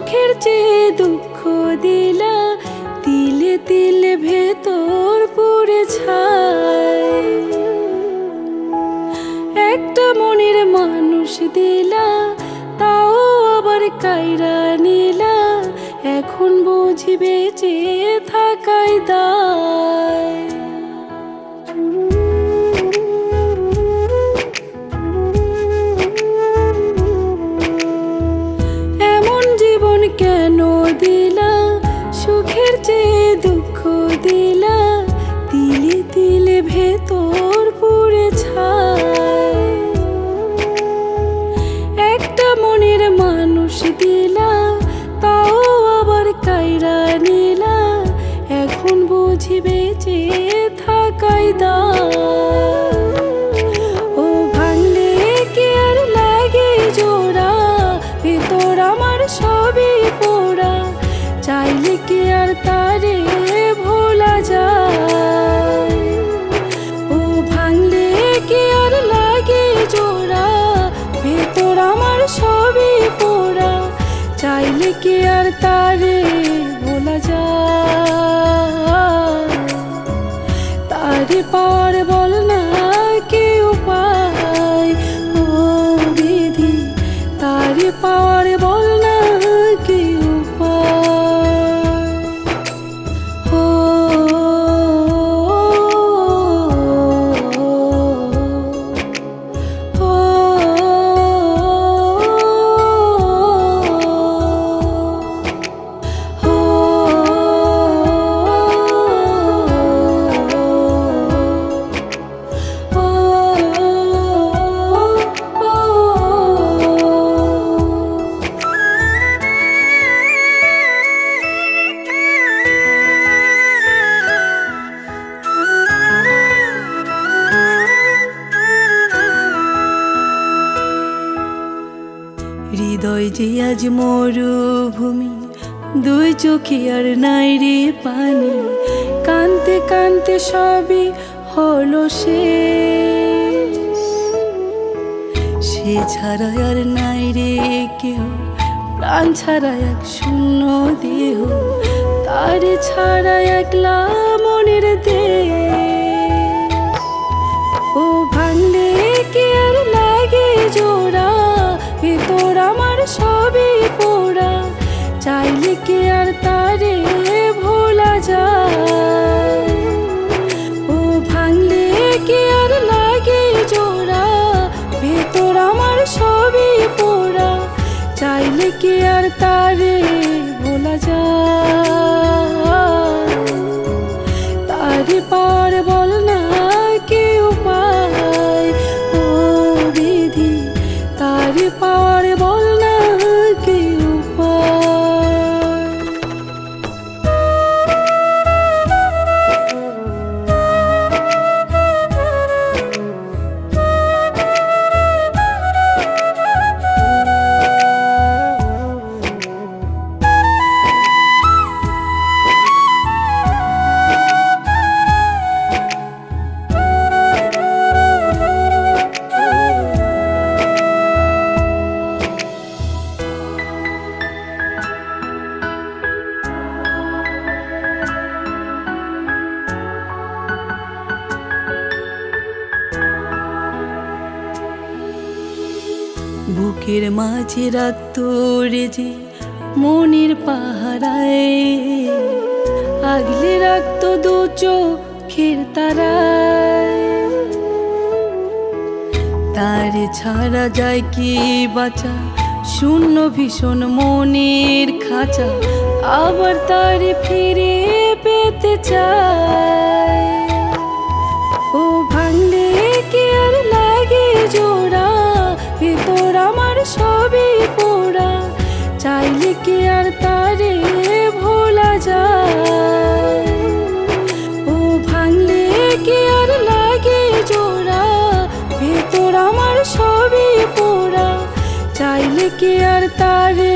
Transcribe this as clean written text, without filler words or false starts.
সুখের চেয়ে দুঃখ দিলা, তিলে তিলে ভেতর পুড়ে ছাই। একটা মনের মানুষ দিলা, তাও আবার কাইরা নিলা, এখন বুঝি বেঁচে থাকাই দায়। এমন জীবন কেন দিলা, সুখের চেয়ে দুঃখ দিলা, তিলে তিলে ভেতর পুড়ে ছাই। একটা মনের মানুষ দিলা, তাও আবার কাইরা নিলা, এখন বুঝি বেঁচে থাকাই দায়। ও ভাঙলে কি আর লাগে জোড়া, ভেতর আমার সবই পোড়া, চাইলে কি আর তারে ভোলা যায়। ও ভাঙলে কি আর লাগে জোড়া, ভেতর আমার সবই পোড়া, চাইলে কি আর তারে ভোলা যায়। তারে পার বল না কি উপায়, ও বিধি তারে পার বল না কি উপায়। ও হৃদয় যে আজ মরুভূমি, দুই চোখে আর নাই রে পানি, কানতে কানতে সবই হলো শেষ। সে ছাড়া আর নাই রে কেউ, প্রাণ ছাড়া এক শূন্য দেহ, তারে ছাড়া একলা মনের দেশ। ও ভাঙলে কি আর লাগে জোড়া, ভেতর আমার সবই পোড়া, চাইলে কি আর তারে ভোলা যায়। ও ভাঙলে কি আর লাগে জোড়া, ভেতর আমার সবই পোড়া, চাইলে কি আর তারে ভোলা যায়। তারে পার বল না কি উপায়, ও বিধি তারে পার বল না কি উপায়। বুকের মাঝে রাত তোরে যে মনের পাহারায়, আগলে রাখতো দু চোখের তারায়। তারে ছাড়া যায় কি বাঁচা, শূন্য ভীষণ মনের খাঁচা, আবার তারে ফিরে পেতে চায়। ও ভাঙলে কি আর লাগে জোড়া, ভেতর আমার সবই পোড়া, চাইলে কি আর তারে ভোলা যায়। ও ভাঙলে কি আর লাগে জোড়া, ভেতর আমার সবই পোড়া, চাইলে কি আর তারে